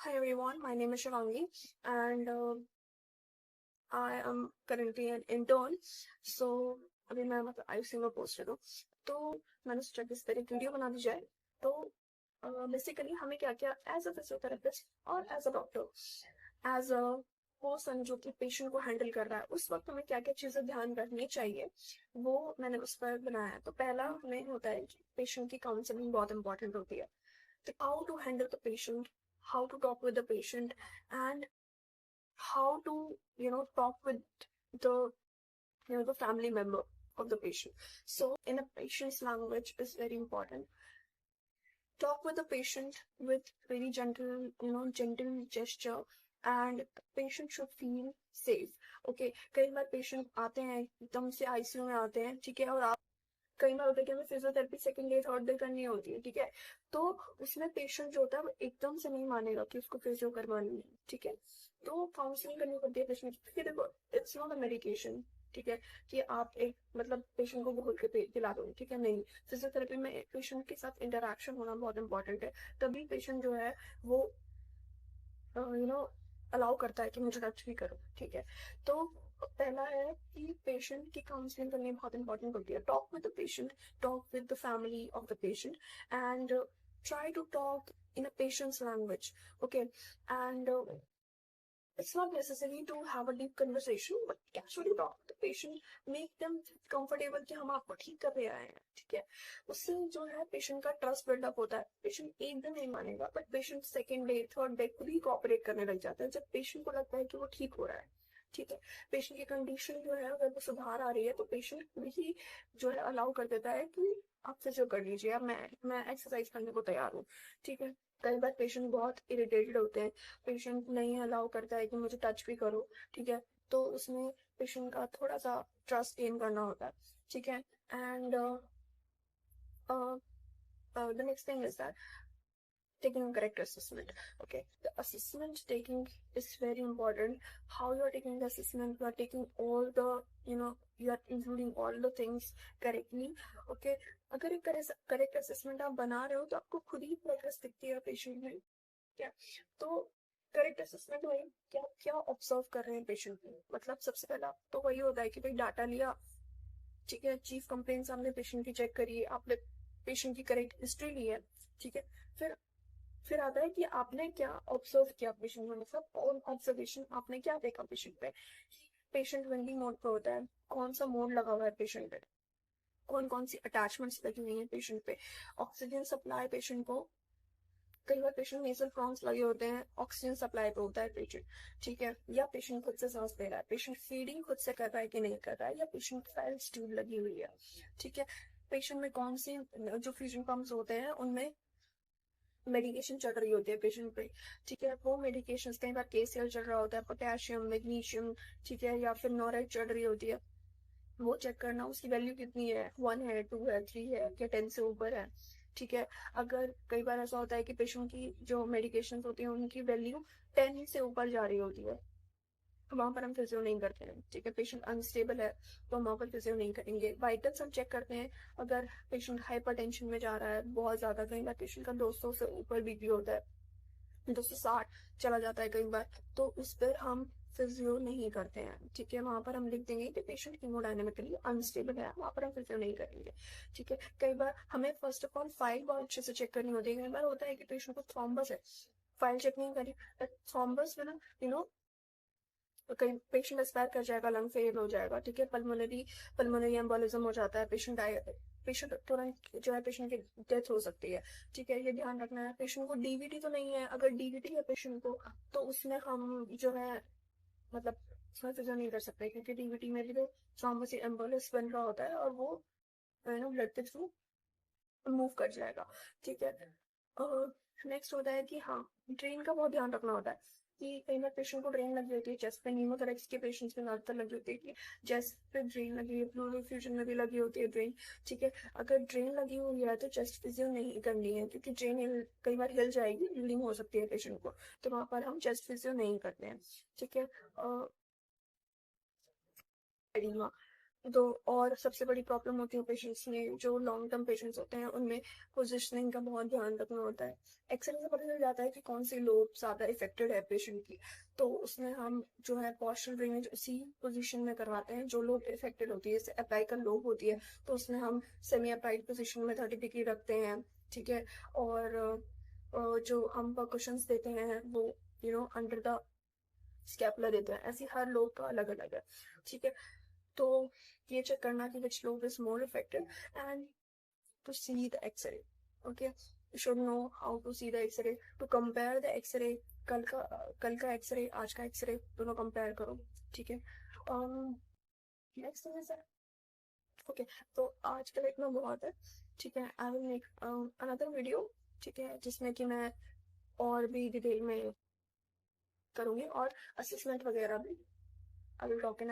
Hi everyone, my name is Shivangi and I am currently an intern. So अभी मैं मतलब ICU में posted हूँ, तो मैंने सोचा कि इस पर एक वीडियो बना दी जाए। तो बेसिकली हमें क्या क्या एज अ फिजियोथेरेपिस्ट और as a doctor, as a person जो कि पेशेंट को हैंडल कर रहा है, उस वक्त हमें क्या क्या चीजें ध्यान रखनी चाहिए, वो मैंने उस पर बनाया है। तो पहला हमें होता है कि पेशेंट की काउंसलिंग बहुत इंपॉर्टेंट होती है। तो how to handle the patient, how to talk with the patient, and how to talk with the the family member of the patient. So in a patient's language is very important. Talk with the patient with very gentle, gentle gesture, and the patient should feel safe. Okay, कई बार patient आते हैं एकदम से ICU में आते हैं, ठीक है, और आप कई बार होता है कि हमें physiotherapy second day third day करनी होती है, ठीक है। तो उसमें पेशेंट जो होता है वो एकदम से नहीं मानेगा कि उसको फिजियो करवानी है, ठीक है। तो काउंसलिंग करनी पड़ती है पेशेंट की। देखो, इट्स नॉट अ मेडिकेशन, ठीक है, कि आप एक मतलब पेशेंट को घोल के पिला दो, ठीक है, नहीं। फिजियोथेरेपी में पेशेंट के साथ इंटरेक्शन होना बहुत इंपॉर्टेंट है, तभी पेशेंट जो है वो अलाउ करता है कि मुझे टच भी करो, ठीक है। तो पहला है कि पेशेंट की काउंसलिंग करनी बहुत इंपॉर्टेंट होती है। Talk with the patient, talk with the family of the patient, and try to talk in a patient's language, okay, and it's not necessary to have a deep conversation, but casually talk to the patient, make them comfortable कि हम आपको ठीक कर रहे हैं, ठीक है। उससे जो है पेशेंट का ट्रस्ट बिल्डअप होता है। पेशेंट एकदम नहीं मानेगा, but patient second day third day खुद ही कोऑपरेट करने लग जाता है जब पेशेंट को लगता है कि वो ठीक हो रहा है, ठीक है। पेशेंट की कंडीशन जो है अगर वो सुधार आ रही है तो पेशेंट खुद ही जो है अलाउ कर देता है कि आप फिजियो कर लीजिए, अब मैं एक्सरसाइज करने को तैयार हूँ, ठीक है। कई बार पेशेंट बहुत इरिटेटेड होते हैं, पेशेंट नहीं अलाउ करता है कि मुझे टच भी करो, ठीक है। तो उसमें पेशेंट का थोड़ा सा ट्रस्ट गेन करना होता है, ठीक है। And the next thing is that taking a correct assessment. Okay, the assessment taking is very important. How you are taking the assessment, you are taking all the, you are including all the things correctly. Okay, अगर एक correct assessment आप बना रहे हो तो आपको खुद ही progress दिखती है पेशेंट में, क्या। तो करेक्ट असेसमेंट में क्या क्या ऑब्जर्व कर रहे हैं पेशेंट में, मतलब सबसे पहला तो वही होता है कि भाई डाटा लिया, ठीक है, चीफ कंप्लेंट्स आपने पेशेंट की चेक करी, आपने पेशेंट की करेक्ट हिस्ट्री ली है, ठीक है। फिर आता है कि आपने क्या ऑब्जर्व किया पेशेंट में, मतलब ऑन ऑब्जर्वेशन आपने क्या देखा पेशेंट पे। पेशेंट वेंडिंग मोड पे होता है, कौन सा मोड लगा हुआ है पेशेंट पे, कौन कौन सी अटैचमेंट्स लगी हुई है पेशेंट पे, ऑक्सीजन सप्लाई पेशेंट को, कई बार पेशेंट नेजल फ्रॉन्स लगे होते हैं, ऑक्सीजन सप्लाई पे होता है पेशेंट, ठीक है, या पेशेंट खुद से सांस ले रहा है, पेशेंट फीडिंग खुद से कर रहा है कि नहीं कर रहा है, या पेशेंट फेल्स ट्यूब लगी हुई है, ठीक है। पेशेंट में कौन सी जो फ्यूजन पंप्स होते हैं उनमें मेडिकेशन चल रही होती है पेशेंट पे, ठीक है। वो मेडिकेशन कई बार केसीएल चल रहा होता है, पोटेशियम, मैग्नीशियम, ठीक है, या फिर नोरेट चल रही होती है, वो चेक करना उसकी वैल्यू कितनी है, 1 है, 2 है, 3 है, क्या 10 से ऊपर है, ठीक है। अगर कई बार ऐसा होता है कि पेशेंट की जो मेडिकेशन होती है उनकी वैल्यू 10 से ऊपर जा रही होती है, वहां पर हम फिजियो नहीं करते हैं, ठीक है। पेशेंट अनस्टेबल है तो हम वहां पर फिजियो नहीं करेंगे। वाइटल्स हम चेक करते हैं, अगर पेशेंट हाइपरटेंशन में जा रहा है बहुत ज्यादा, कई बार पेशेंट का 200 से ऊपर बीपी होता है, 260 चला जाता है कई बार, तो उस पर हम फिजियो नहीं करते हैं, ठीक है। वहां पर हम लिख देंगे कि पेशेंट हीमोडायनेमिकली अनस्टेबल है, वहां पर हम फिजियो नहीं करेंगे, ठीक है। कई बार हमें फर्स्ट ऑफ ऑल फाइल बहुत अच्छे से चेक करनी होती है। कई बार होता है कि पेशेंट को थ्रोम्बस है, फाइल चेक नहीं करी, थ्रोम्बस में ना कहीं पेशेंट एक्सपायर कर जाएगा, लंग फेल हो जाएगा, ठीक है, पल्मोनरी एम्बोलिज्म हो जाता है, पेशेंट तुरंत जो है पेशेंट की डेथ हो सकती है, ठीक है। ये ध्यान रखना है। पेशेंट को डीवीटी तो नहीं है, अगर डीवीटी है पेशेंट को तो उसमें हम जो है मतलब उसमें फिजियो नहीं कर सकते, क्योंकि डीवीटी में भी तो थ्रोम्बोसिस एम्बोलिस बन रहा होता है और वो ब्लड के थ्रू मूव कर जाएगा, ठीक है। और नेक्स्ट होता है कि हाँ, ड्रेन का बहुत ध्यान रखना होता है कि कई बार पेशेंट को ड्रेन लगी होती है चेस्ट पे, न्यूमोथोरेक्स के पेशेंट्स में ज्यादातर लगी होती है कि चेस्ट पे ड्रेन लगी है, प्लूरल फ्यूजन में भी लगी होती है ड्रेन, ठीक है। अगर ड्रेन लगी हुई है तो चेस्ट फिजियो नहीं करनी है, क्योंकि ड्रेन कई बार हिल जाएगी, हीलिंग हो सकती है पेशेंट को, तो वहां पर हम चेस्ट फिजियो नहीं करते हैं, ठीक है। एडिमा, दो और सबसे बड़ी प्रॉब्लम होती है पेशेंट्स में, जो लॉन्ग टर्म पेशेंट्स होते हैं उनमें पोजिशनिंग का बहुत ध्यान रखना होता है। एक्सरे से पता चल जाता है कि कौन सी लोब ज्यादा इफेक्टेड है पेशेंट की, तो उसमें हम जो है पोस्चरल ड्रेनेज उसी पोजीशन में करवाते हैं जो लोब इफेक्टेड होती है। जैसे अपाइकल लोब होती है तो उसमें हम सेमी अपाइड पोजिशन में 30 डिग्री रखते हैं, ठीक है। और जो हम परकशंस देते हैं वो अंडर द स्कैपुला देते हैं। ऐसी हर लोब का अलग अलग है, ठीक है। तो ये चेक करना कि which lobe is more affected and to see the x-ray, okay, you should know how to see the x-ray, to compare the x-ray। कल का एक्सरे आज का एक्सरे दोनों कंपेयर करो, ठीक है। नेक्स्ट थिंग इज ओके, तो आज का इतना बहुत है, ठीक है। I will make another video, ठीक है, जिसमें कि मैं और भी डिटेल में करूंगी और असेसमेंट वगैरह भी आई विल टॉक इन